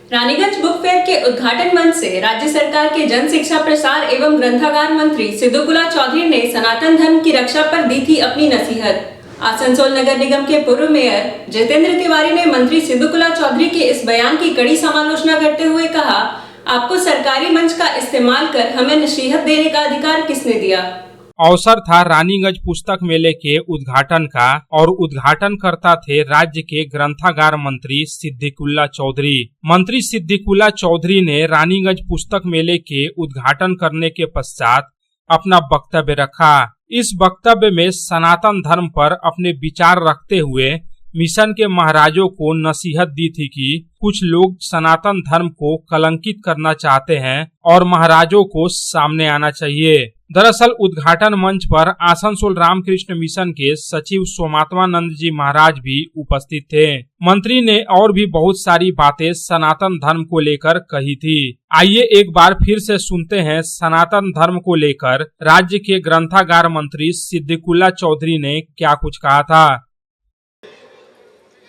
Raniganj book fair के उद्घाटन मंच से राज्य सरकार के जन शिक्षा प्रसार एवं ग्रंथागार मंत्री सिद्धूकुला चौधरी ने सनातन धर्म की रक्षा पर दी थी अपनी नसीहत। आसनसोल नगर निगम के पूर्व मेयर जितेंद्र तिवारी ने मंत्री सिद्धूकुला चौधरी के इस बयान की कड़ी समालोचना करते हुए कहा, आपको सरकारी मंच का इस्तेमाल कर हमें नसीहत देने का अधिकार किसने दिया। अवसर था रानीगंज पुस्तक मेले के उद्घाटन का और उद्घाटनकर्ता थे राज्य के ग्रंथागार मंत्री सिद्दीकुल्ला चौधरी। मंत्री सिद्दीकुल्ला चौधरी ने रानीगंज पुस्तक मेले के उद्घाटन करने के पश्चात अपना वक्तव्य रखा। इस वक्तव्य में सनातन धर्म पर अपने विचार रखते हुए मिशन के महाराजों को नसीहत दी थी कि कुछ लोग सनातन धर्म को कलंकित करना चाहते हैं और महाराजों को सामने आना चाहिए। दरअसल उद्घाटन मंच पर आसनसोल रामकृष्ण मिशन के सचिव सोमात्मानंद जी महाराज भी उपस्थित थे। मंत्री ने और भी बहुत सारी बातें सनातन धर्म को लेकर कही थी। आइए एक बार फिर से सुनते हैं सनातन धर्म को लेकर राज्य के ग्रंथागार मंत्री सिद्दीकुल्ला चौधरी ने क्या कुछ कहा था।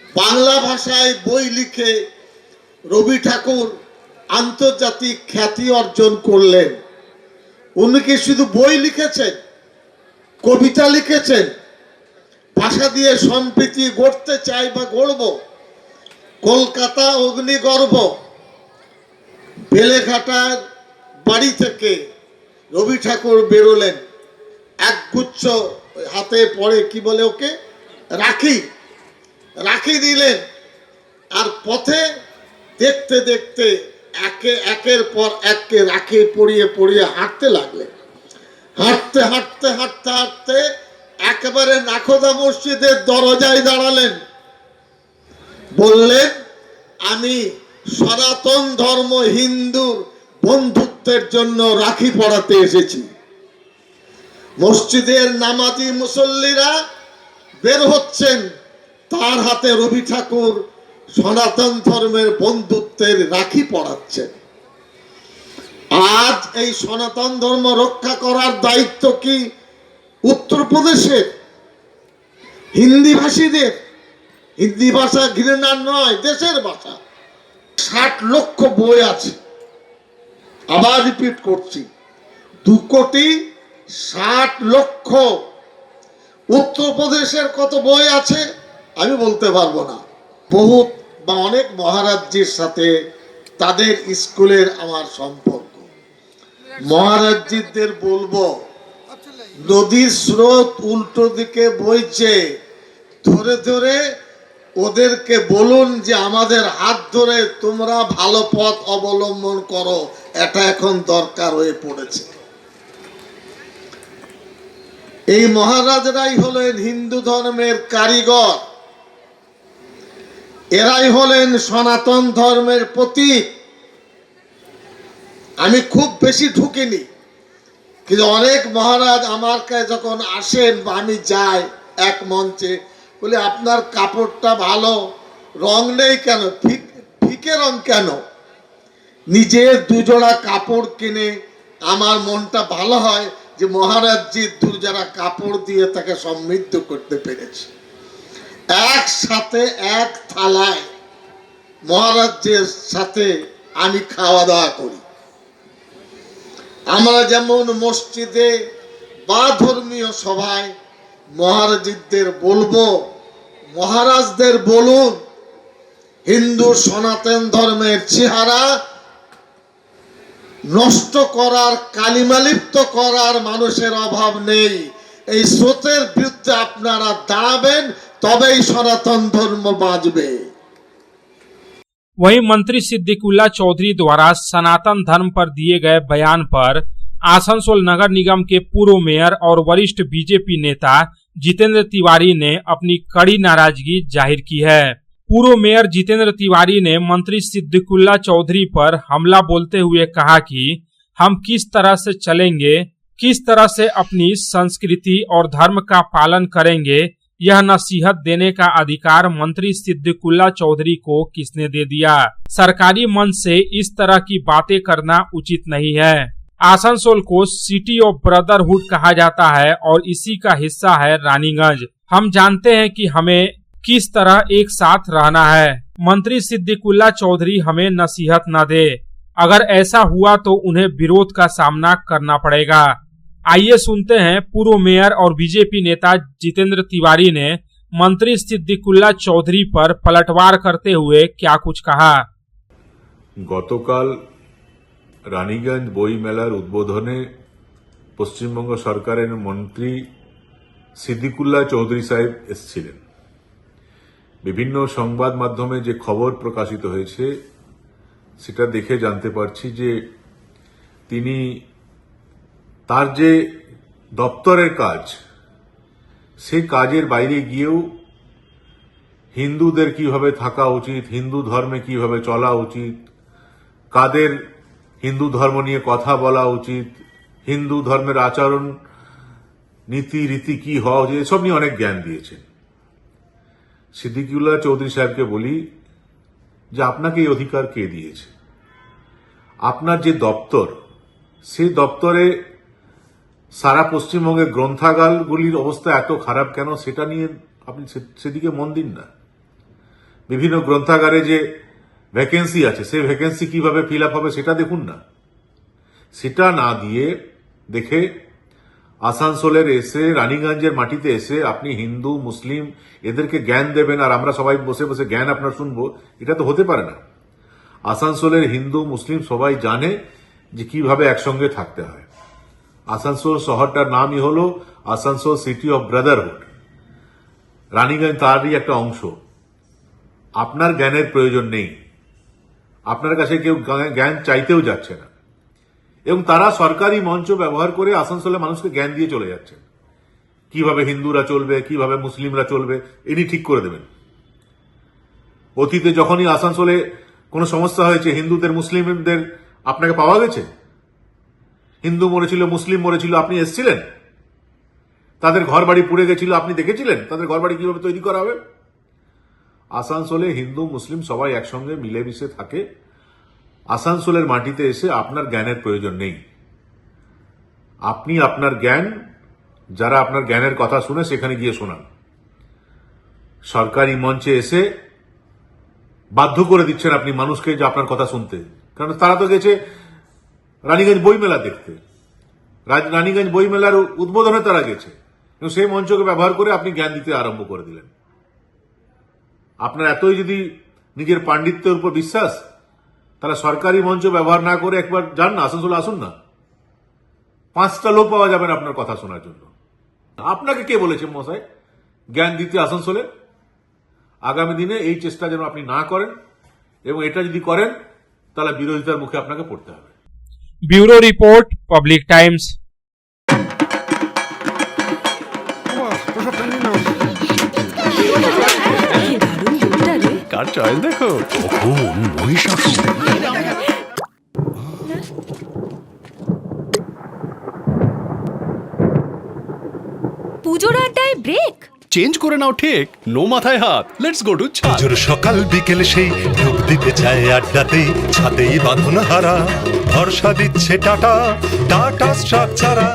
বাংলা ভাষায় বই লিখে রবি ঠাকুর আন্তর্জাতিক খ্যাতি অর্জন করলেন। উনি কি শুধু বই লিখেছেন, কবিতা লিখেছেন, ভাষা দিয়ে সম্প্রীতি গড়তে চাই বা গড়ব? কলকাতা অগ্নিগর্ভ বেলেঘাটার বাড়ি থেকে রবি ঠাকুর বেরোলেন, একগুচ্ছ হাতে পড়ে কি বলে ওকে রাখি রাখি দিলেন, আর পথে দেখতে দেখতে একের পর এককে রাখি পরিয়ে পরিয়ে হাঁটতে লাগলেন। হাঁটতে হাঁটতে হাঁটতে হাঁটতে একেবারে নাখোদা মসজিদের দরজায় দাঁড়ালেন। বললেন, আমি সনাতন ধর্ম হিন্দুর বন্ধুত্বের জন্য রাখি পরাতে এসেছি। মসজিদের নামাজি মুসল্লিরা বের হচ্ছেন, তার হাতে রবি ঠাকুর সনাতন ধর্মের বন্ধুত্বের রাখি পরাচ্ছেন। আজ এই সনাতন ধর্ম রক্ষা করার দায়িত্ব কি উত্তরপ্রদেশের হিন্দি ভাষীদের? হিন্দি ভাষা ঘৃণা নয়, দেশের ভাষা। 60 লক্ষ বই আছে, আবার রিপিট করছি, 2,60,00,000। উত্তরপ্রদেশের কত বই আছে আমি বলতে পারবো না। বহুত বা অনেক মহারাজ্যের সাথে তাদের স্কুলের আমার সম্পর্ক। মহারাজ্যদের বলবো, নদীর স্রোত উল্টো দিকে বইছে, ধরে ধরে ওদেরকে বলুন যে আমাদের হাত ধরে তোমরা ভালো পথ অবলম্বন করো, এটা এখন দরকার হয়ে পড়েছে। এই মহারাজরাই হলেন হিন্দু ধর্মের কারিগর, এরাই হলেন সনাতন ধর্মের প্রতীক। আমি খুব বেশি ঢুকিনি, কিন্তু অনেক মহারাজ আমার কাছে যখন আসেন বা আমি যাই এক মঞ্চে, বলে আপনার কাপড়টা ভালো, রং নেই কেন, ফিকে রং কেন? নিজের 2 জোড়া কাপড় কিনে আমার মনটা ভালো হয় যে মহারাজজির 2 জোড়া কাপড় দিয়ে তাকে সমৃদ্ধ করতে পেরেছে। একসাথে এক থালায় মহারাজের সাথে আমি খাওয়া দাওয়া করি। আমরা যেমন মসজিদে বা ধর্মীয় সভায় মহারাজদের বলবো, মহারাজদের বলুন হিন্দু সনাতন ধর্মের চেহারা নষ্ট করার, কালিমালিপ্ত করার মানুষের অভাব নেই। এই স্রোতের বিরুদ্ধে আপনারা দাঁড়াবেন, তবেই সনাতন ধর্ম বাঁচবে। वहीं मंत्री सिद्दीकुल्ला चौधरी द्वारा सनातन धर्म पर दिए गए बयान पर आसनसोल नगर निगम के पूर्व मेयर और वरिष्ठ बीजेपी नेता जितेंद्र तिवारी ने अपनी कड़ी नाराजगी जाहिर की है। पूर्व मेयर जितेंद्र तिवारी ने मंत्री सिद्दीकुल्ला चौधरी पर हमला बोलते हुए कहा कि हम किस तरह से चलेंगे, किस तरह से अपनी संस्कृति और धर्म का पालन करेंगे, यह नसीहत देने का अधिकार मंत्री सिद्दीकुल्ला चौधरी को किसने दे दिया। सरकारी मंच से इस तरह की बातें करना उचित नहीं है। आसनसोल को सिटी ऑफ ब्रदरहुड कहा जाता है और इसी का हिस्सा है रानीगंज। हम जानते हैं कि हमें किस तरह एक साथ रहना है। मंत्री सिद्दीकुल्ला चौधरी हमें नसीहत न दे, अगर ऐसा हुआ तो उन्हें विरोध का सामना करना पड़ेगा। आइए सुनते हैं पूर्व मेयर और बीजेपी नेता जितेंद्र तिवारी ने मंत्री सिद्दीकुल्ला चौधरी पर पलटवार करते हुए क्या कुछ कहा। গতকাল রানীগঞ্জ বই মেলার উদ্বোধনে পশ্চিমবঙ্গ সরকারের মন্ত্রী সিদ্দিকুল্লাহ চৌধুরী সাহেব এসেছিলেন। বিভিন্ন সংবাদ মাধ্যমে যে খবর প্রকাশিত হয়েছে সেটা দেখে জানতে পারছি যে তিনি তার যে দপ্তরের কাজ সেই কাজের বাইরে গিয়েও হিন্দুদের কিভাবে থাকা উচিত, হিন্দু ধর্মে কিভাবে চলা উচিত, কাদের হিন্দু ধর্ম নিয়ে কথা বলা উচিত, হিন্দু ধর্মের আচরণ নীতি রীতি কি হওয়া উচিত, এসব নিয়ে অনেক জ্ঞান দিয়েছেন। সিদ্দিকুল্লাহ চৌধুরী সাহেবকে বলি যে আপনাকে এই অধিকার কে দিয়েছে? আপনার যে দপ্তর, সেই দপ্তরে সারা পশ্চিমবঙ্গের গ্রন্থাগারগুলির অবস্থা এত খারাপ কেন সেটা নিয়ে আপনি সেদিকে মন দিন না। বিভিন্ন গ্রন্থাগারে যে ভ্যাকেন্সি আছে সেই ভ্যাকেন্সি কিভাবে ফিল আপ হবে সেটা দেখুন না। সেটা না দিয়ে দেখে আসানসোলের এসে রানীগঞ্জের মাটিতে এসে আপনি হিন্দু মুসলিম এদেরকে জ্ঞান দেবেন আর আমরা সবাই বসে বসে জ্ঞান আপনার শুনবো, এটা তো হতে পারে না। আসানসোলের হিন্দু মুসলিম সবাই জানে যে কিভাবে একসঙ্গে থাকতে হয়। আসানসোল শহরটার নামই হলো Asansol city of Brotherhood. Raniganj তারই একটা অংশ। আপনার জ্ঞানের প্রয়োজন নেই, আপনার কাছে কেউ জ্ঞান চাইতেও যাচ্ছে না, এবং তারা সরকারি মঞ্চ ব্যবহার করে আসানসোলের মানুষকে জ্ঞান দিয়ে চলে যাচ্ছেন। কিভাবে হিন্দুরা চলবে, কিভাবে মুসলিমরা চলবে, ইনি ঠিক করে দেবেন। অতীতে যখনই আসানসোলে কোনো সমস্যা হয়েছে, হিন্দুদের মুসলিমদের আপনাকে পাওয়া গেছে? হিন্দু মরেছিল, মুসলিম মরেছিল, আপনি এসেছিলেন? তাদের ঘর বাড়ি পুড়ে গেছিল, আপনি দেখেছিলেন তাদের ঘর বাড়ি কিভাবে তৈরি করা হবে? আসানসোলে হিন্দু মুসলিম সবাই একসঙ্গে মিলেমিশে থাকে। আসানসোলের মাটিতে এসে আপনার জ্ঞানের প্রয়োজন নেই। আপনি আপনার জ্ঞান, যারা আপনার জ্ঞানের কথা শুনে সেখানে গিয়ে শোনান। সরকারি মঞ্চে এসে বাধ্য করে দিচ্ছেন আপনি মানুষকে যে আপনার কথা শুনতে, কারণ তারা তো গেছে রানীগঞ্জ বইমেলা দেখতে। রানীগঞ্জ বইমেলার উদ্বোধনে তারা গেছে, এবং সেই মঞ্চকে ব্যবহার করে আপনি জ্ঞান দিতে আরম্ভ করে দিলেন। আপনার এতই যদি নিজের পাণ্ডিত্যের উপর বিশ্বাস, তাহলে সরকারি মঞ্চ ব্যবহার না করে একবার যান না, আসানসোলে আসুন না। 5টা লোক পাওয়া যাবেন আপনার কথা শোনার জন্য। আপনাকে কে বলেছে মশাই জ্ঞান দিতে আসানসোলে? আগামী দিনে এই চেষ্টা যেন আপনি না করেন, এবং এটা যদি করেন তাহলে বিরোধিতার মুখে আপনাকে পড়তে হবে। Bureau report, Public Times. কার চয়েস দেখো, কখন মহিষাসুর। পুজোর আড্ডায় ব্রেক চেঞ্জ করে নাও ঠিক, নো মাথায় হাত। লেটস গো টু ছাদ। পুজোর সকাল বিকেল সেই ডুব দিতে চায় আড্ডাতেই, ছাদেই বাঁধন হারা ভরসা দিচ্ছে টাটা, টাটা স্ট্রাকচারা।